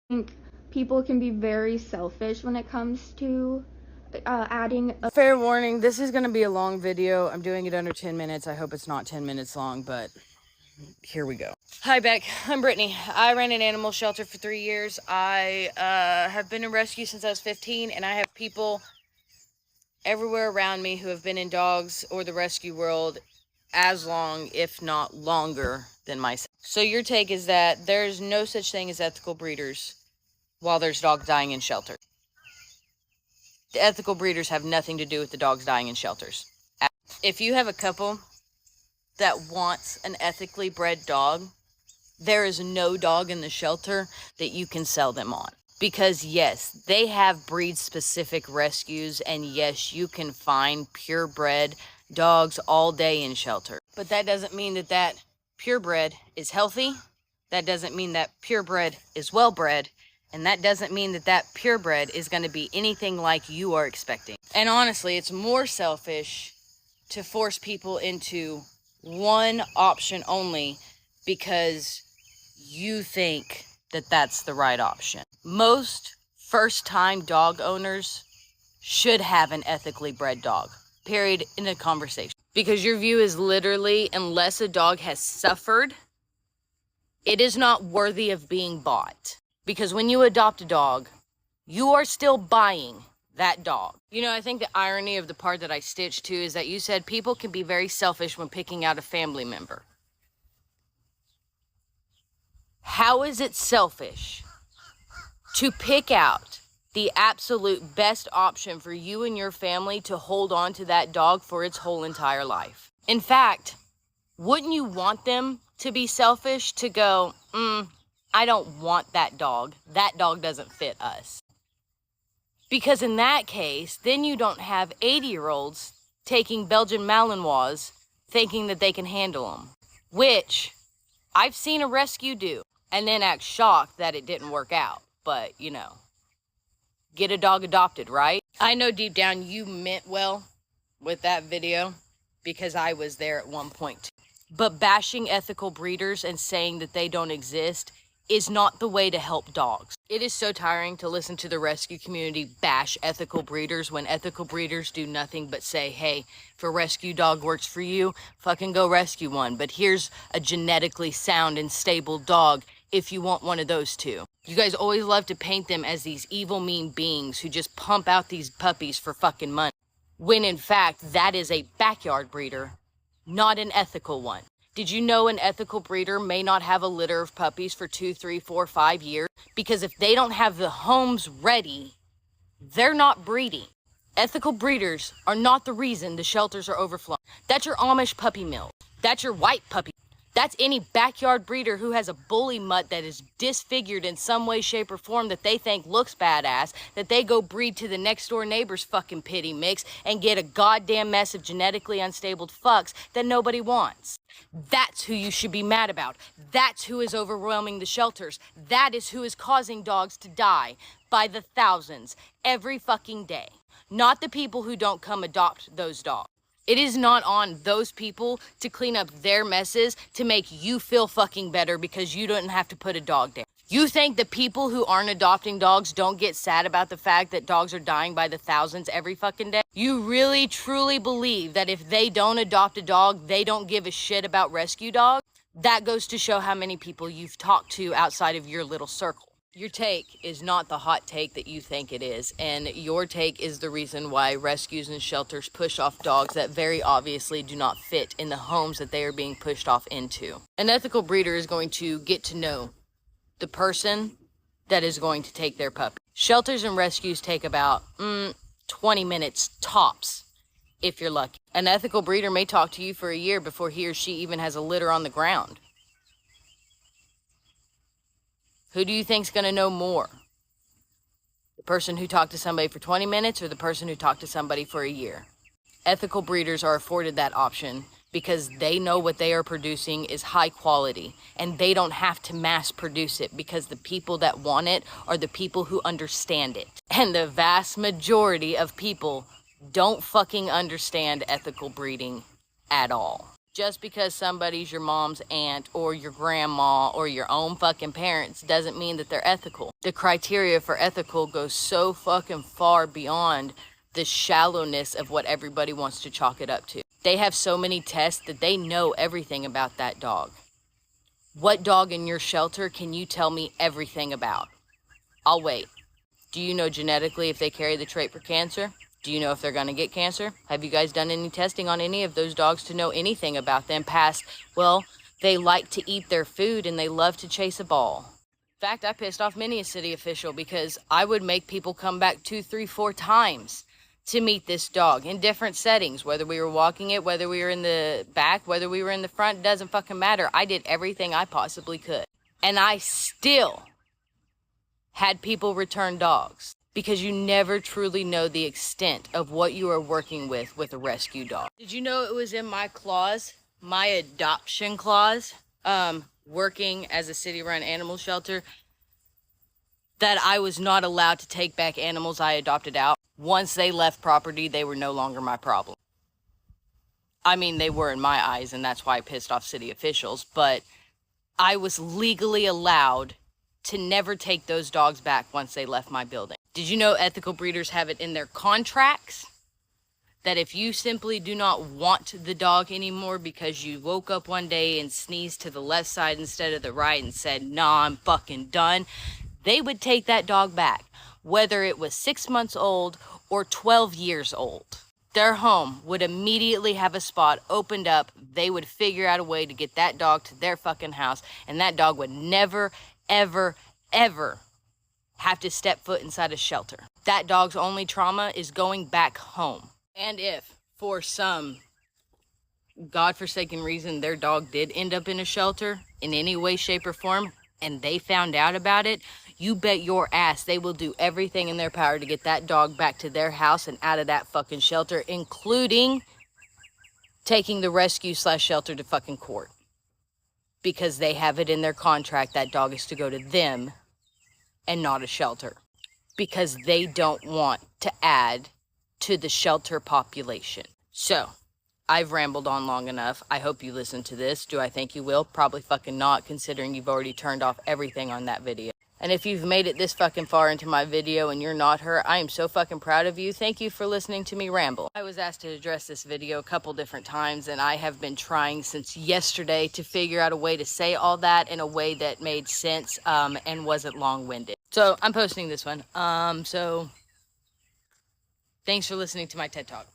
think people can be very selfish when it comes to adding a Fair warning, this is going to be a long video. I'm doing it under 10 minutes. I hope it's not 10 minutes long, but here we go. Hi, Beck. I'm Brittany. I ran an animal shelter for 3 years. I have been in rescue since I was 15, and I have people everywhere around me who have been in dogs or the rescue world as long, if not longer, than myself. So your take is that there's no such thing as ethical breeders while there's dogs dying in shelters. The ethical breeders have nothing to do with the dogs dying in shelters. If you have a couple that wants an ethically bred dog, there is no dog in the shelter that you can sell them on. Because yes, they have breed specific rescues, and yes, you can find purebred dogs all day in shelter. But that doesn't mean that that purebred is healthy. That doesn't mean that purebred is well bred. And that doesn't mean that that purebred is going to be anything like you are expecting. And honestly, it's more selfish to force people into one option only because you think that that's the right option. Most first-time dog owners should have an ethically bred dog, period, in a conversation. Because your view is literally, unless a dog has suffered, it is not worthy of being bought. Because when you adopt a dog, you are still buying that dog. You know, I think the irony of the part that I stitched to is that you said people can be very selfish when picking out a family member. How is it selfish to pick out the absolute best option for you and your family to hold on to that dog for its whole entire life? In fact, wouldn't you want them to be selfish to go, I don't want that dog. That dog doesn't fit us. Because in that case, then you don't have 80-year-olds taking Belgian Malinois thinking that they can handle them, which I've seen a rescue do, and then act shocked that it didn't work out. But, you know, get a dog adopted, right? I know deep down you meant well with that video because I was there at one point too. But bashing ethical breeders and saying that they don't exist is not the way to help dogs. It is so tiring to listen to the rescue community bash ethical breeders when ethical breeders do nothing but say, hey, if a rescue dog works for you, fucking go rescue one. But here's a genetically sound and stable dog if you want one of those two. You guys always love to paint them as these evil, mean beings who just pump out these puppies for fucking money. When in fact, that is a backyard breeder, not an ethical one. Did you know an ethical breeder may not have a litter of puppies for 2, 3, 4, 5 years? Because if they don't have the homes ready, they're not breeding. Ethical breeders are not the reason the shelters are overflowing. That's your Amish puppy mill. That's your white puppy. That's any backyard breeder who has a bully mutt that is disfigured in some way, shape, or form that they think looks badass, that they go breed to the next door neighbor's fucking pity mix and get a goddamn mess of genetically unstable fucks that nobody wants. That's who you should be mad about. That's who is overwhelming the shelters. That is who is causing dogs to die by the thousands every fucking day. Not the people who don't come adopt those dogs. It is not on those people to clean up their messes to make you feel fucking better because you don't have to put a dog down. You think the people who aren't adopting dogs don't get sad about the fact that dogs are dying by the thousands every fucking day? You really, truly believe that if they don't adopt a dog, they don't give a shit about rescue dogs? That goes to show how many people you've talked to outside of your little circle. Your take is not the hot take that you think it is, and your take is the reason why rescues and shelters push off dogs that very obviously do not fit in the homes that they are being pushed off into. An ethical breeder is going to get to know the person that is going to take their puppy. Shelters and rescues take about 20 minutes tops, if you're lucky. An ethical breeder may talk to you for a year before he or she even has a litter on the ground. Who do you think's going to know more? The person who talked to somebody for 20 minutes or the person who talked to somebody for a year? Ethical breeders are afforded that option because they know what they are producing is high quality and they don't have to mass produce it because the people that want it are the people who understand it. And the vast majority of people don't fucking understand ethical breeding at all. Just because somebody's your mom's aunt or your grandma or your own fucking parents doesn't mean that they're ethical. The criteria for ethical goes so fucking far beyond the shallowness of what everybody wants to chalk it up to. They have so many tests that they know everything about that dog. What dog in your shelter can you tell me everything about? I'll wait. Do you know genetically if they carry the trait for cancer? Do you know if they're going to get cancer? Have you guys done any testing on any of those dogs to know anything about them past, well, they like to eat their food and they love to chase a ball? In fact, I pissed off many a city official because I would make people come back 2, 3, 4 times to meet this dog in different settings, whether we were walking it, whether we were in the back, whether we were in the front, doesn't fucking matter. I did everything I possibly could. And I still had people return dogs. Because you never truly know the extent of what you are working with a rescue dog. Did you know it was in my clause, my adoption clause, working as a city-run animal shelter, that I was not allowed to take back animals I adopted out? Once they left property, they were no longer my problem. I mean, they were in my eyes, and that's why I pissed off city officials, but I was legally allowed to never take those dogs back once they left my building. Did you know ethical breeders have it in their contracts that if you simply do not want the dog anymore because you woke up one day and sneezed to the left side instead of the right and said, nah, I'm fucking done, they would take that dog back, whether it was 6 months old or 12 years old. Their home would immediately have a spot opened up. They would figure out a way to get that dog to their fucking house, and that dog would never, ever, ever have to step foot inside a shelter. That dog's only trauma is going back home. And if, for some godforsaken reason, their dog did end up in a shelter in any way, shape, or form, and they found out about it, you bet your ass they will do everything in their power to get that dog back to their house and out of that fucking shelter, including taking the rescue/shelter to fucking court. Because they have it in their contract that dog is to go to them and not a shelter, because they don't want to add to the shelter population. So, I've rambled on long enough. I hope you listen to this. Do I think you will? Probably fucking not, considering you've already turned off everything on that video. And if you've made it this fucking far into my video and you're not her, I am so fucking proud of you. Thank you for listening to me ramble. I was asked to address this video a couple different times, and I have been trying since yesterday to figure out a way to say all that in a way that made sense and wasn't long-winded. So I'm posting this one. So thanks for listening to my TED Talk.